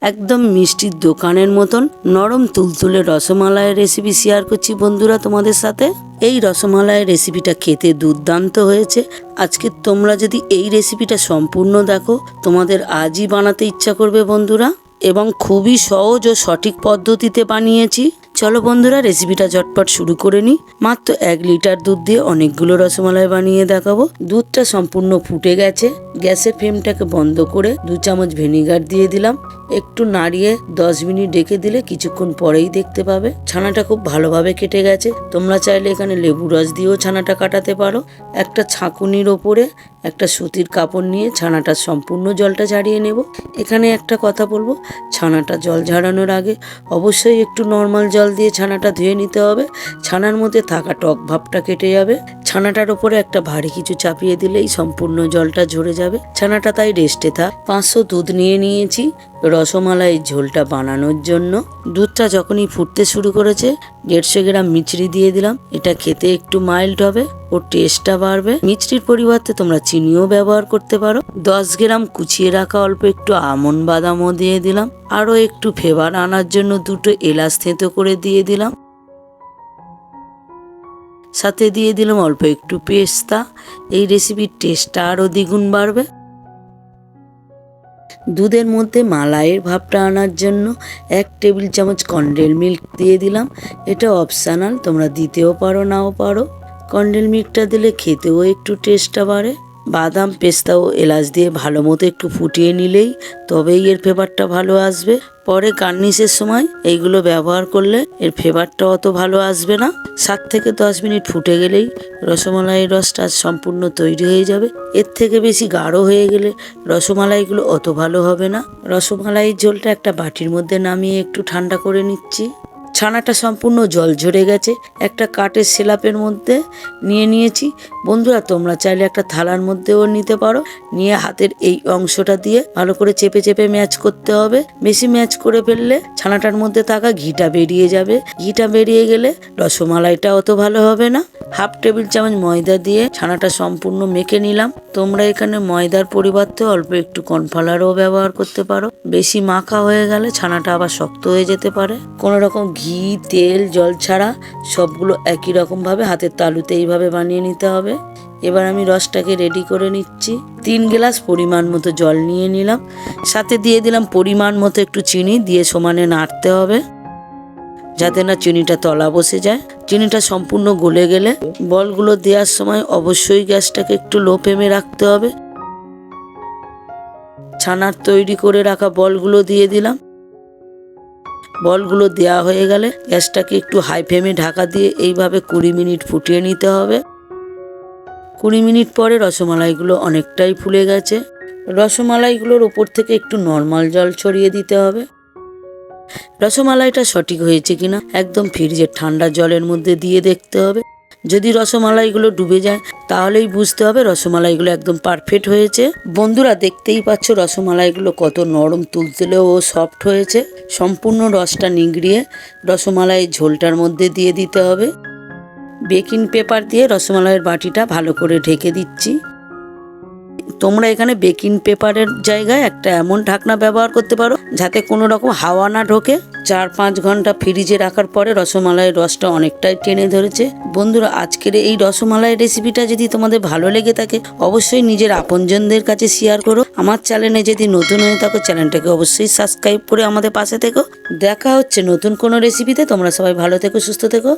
একদম মিষ্টির দোকানের মতন নরম তুলতুলে রসমালাইয়ের রেসিপি শেয়ার করছি বন্ধুরা তোমাদের সাথে। এই রসমালাইয়ের রেসিপিটা খেতে দুর্দান্ত হয়েছে। আজকে তোমরা যদি এই রেসিপিটা সম্পূর্ণ দেখো তোমাদের আজই বানাতে ইচ্ছা করবে বন্ধুরা, এবং খুবই সহজ ও সঠিক পদ্ধতিতে বানিয়েছি। চলো বন্ধুরা রেসিপিটা ঝটপট শুরু করে নিই। মাত্র 1 লিটার দুধ দিয়ে অনেকগুলো রসমালাই বানিয়ে দেখাবো। দুধটা সম্পূর্ণ ফুটে গেছে। গ্যাসের ফ্লেমটাকে বন্ধ করে 2 চামচ ভিনিগার দিয়ে দিলাম। একটু নাড়িয়ে 10 মিনিট রেখে দিলে কিছুক্ষণ পরেই দেখতে পাবে ছানাটা খুব ভালোভাবে কেটে গেছে। তোমরা চাইলে এখানে লেবু রস দিয়েও ছানাটা কাটাতে পারো। একটা ছাঁকুনির ওপরে একটা সুতির কাপড় নিয়ে ছানাটার সম্পূর্ণ জলটা ঝাড়িয়ে নেব। এখানে একটা কথা বলবো, ছানাটা জল ঝাড়ানোর আগে অবশ্যই একটু নর্মাল জল দিয়ে ছানাটা ধুয়ে নিতে হবে। ছানার মধ্যে থাকা টক ভাবটা কেটে যাবে। ছানাটার উপরে একটা ভারী কিছু চাপিয়ে দিলেই সম্পূর্ণ জলটা ঝরে যাবে। ছানাটা তাই রেস্টে থাক। 500 দুধ নিয়ে নিয়েছি রসমালাই ঝোলটা বানানোর জন্য। দুধটা যখনই ফুটতে শুরু করেছে 150 গ্রাম মিছরি দিয়ে দিলাম। এটা খেতে একটু মাইল্ড হবে, ওর টেস্টটা বাড়বে। মিছরির পরিবর্তে তোমরা চিনিও ব্যবহার করতে পারো। 10 গ্রাম কুচিয়ে রাখা অল্প একটু আমন্ড বাদামও দিয়ে দিলাম। আরও একটু ফ্লেভার আনার জন্য 2টো এলাচ থেঁতো করে দিয়ে দিলাম। সাথে দিয়ে দিলাম অল্প একটু পেস্তা। এই রেসিপির টেস্টটা আরও দ্বিগুণ বাড়বে। দুধের মধ্যে মালাইয়ের ভাবটা আনার জন্য 1 টেবিল চামচ কন্ডেল মিল্ক দিয়ে দিলাম। এটা অপশনাল, তোমরা দিতেও পারো নাও পারো। কন্ডেল মিল্কটা দিলে খেতেও একটু টেস্টটা বাড়ে। বাদাম পেস্তা ও এলাচ দিয়ে ভালো মতো একটু ফুটিয়ে নিলেই তবেই এর ফ্লেভারটা ভালো আসবে। পরে গার্নিশের সময় এইগুলো ব্যবহার করলে এর ফ্লেভারটা অত ভালো আসবে না। 7 থেকে 10 মিনিট ফুটে গেলেই রসমালাইয়ের রসটা সম্পূর্ণ তৈরি হয়ে যাবে। এর থেকে বেশি গাঢ় হয়ে গেলে রসমালাইগুলো অত ভালো হবে না। রসমালাইয়ের ঝোলটা একটা বাটির মধ্যে নামিয়ে একটু ঠান্ডা করে নিচ্ছি। ছানাটা সম্পূর্ণ জল ঝরে গেছে। একটা কাঠের সেলাপের মধ্যে নিয়ে নিয়েছি। বন্ধুরা তোমরা চাইলে একটা থালার মধ্যেও নিতে পারো। নিয়ে হাতের এই অংশটা দিয়ে ভালো করে চেপে চেপে ম্যাচ করতে হবে। বেশি ম্যাচ করে ফেললে ছানাটার মধ্যে থাকা ঘিটা বেরিয়ে যাবে। ঘিটা বেরিয়ে গেলে রসমালাইটা অত ভালো হবে না। 1/2 টেবিল চামচ ময়দা দিয়ে ছানাটা সম্পূর্ণ মেখে নিলাম। তোমরা এখানে ময়দার পরিবর্তে অল্প একটু কর্নফ্লাওয়ারও ব্যবহার করতে পারো। বেশি মাখা হয়ে গেলে ছানাটা আবার শক্ত হয়ে যেতে পারে। কোনো রকম ঘি তেল জল ছাড়া সবগুলো একই রকম ভাবে হাতের তালুতে এইভাবে বানিয়ে নিতে হবে। এবার আমি রসটাকে রেডি করে নিচ্ছি। 3 গ্লাস পরিমাণ মতো জল নিয়ে নিলাম। সাথে দিয়ে দিলাম পরিমাণ মতো একটু চিনি, দিয়ে সমানে নাড়তে হবে যাতে না চিনিটা তলা বসে যায়। চিনিটা সম্পূর্ণ গলে গেলে বলগুলো দেওয়ার সময় অবশ্যই গ্যাসটাকে একটু লো ফ্লেমে রাখতে হবে। ছানার তৈরি করে রাখা বলগুলো দিয়ে দিলাম। বলগুলো দেওয়া হয়ে গেলে গ্যাসটাকে একটু হাই ফ্লেমে ঢাকা দিয়ে এইভাবে 20 মিনিট ফুটিয়ে নিতে হবে। 20 মিনিট পরে রসমালাইগুলো অনেকটাই ফুলে গেছে। রসমালাইগুলোর ওপর থেকে একটু নর্মাল জল ছড়িয়ে দিতে হবে। রসমালাইটা সঠিক হয়েছে কিনা একদম ফ্রিজের ঠান্ডা জলের মধ্যে দিয়ে দেখতে হবে। যদি রসমালাইগুলো ডুবে যায় তাহলেই বুঝতে হবে রসমালাইগুলো একদম পারফেক্ট হয়েছে। বন্ধুরা দেখতেই পাচ্ছ রসমালাইগুলো কত নরম তুলতুলে ও সফট হয়েছে। সম্পূর্ণ রসটা নিংড়িয়ে রসমালাই ঝোলটার মধ্যে দিয়ে দিতে হবে। বেকিং পেপার দিয়ে রসমালাইয়ের বাটিটা ভালো করে ঢেকে দিচ্ছি। তোমরা এখানে বেকিং পেপারের জায়গায় একটা এমন ঢাকনা ব্যবহার করতে পারো যাতে কোনো রকম হাওয়া না ঢোকে। 4-5 ঘন্টা ফ্রিজে রাখার পরে রসমালাইয়ের রসটা অনেকটাই টেনে ধরেছে। বন্ধুরা আজকের এই রসমালাইয়ের রেসিপিটা যদি তোমাদের ভালো লেগে থাকে অবশ্যই নিজের আপনজনদের কাছে শেয়ার করো। আমার চ্যানেলে যদি নতুন হয়ে থাকো চ্যানেলটাকে অবশ্যই সাবস্ক্রাইব করে আমাদের পাশে থেকো। দেখা হচ্ছে নতুন কোনো রেসিপিতে। তোমরা সবাই ভালো থেকো, সুস্থ থেকো।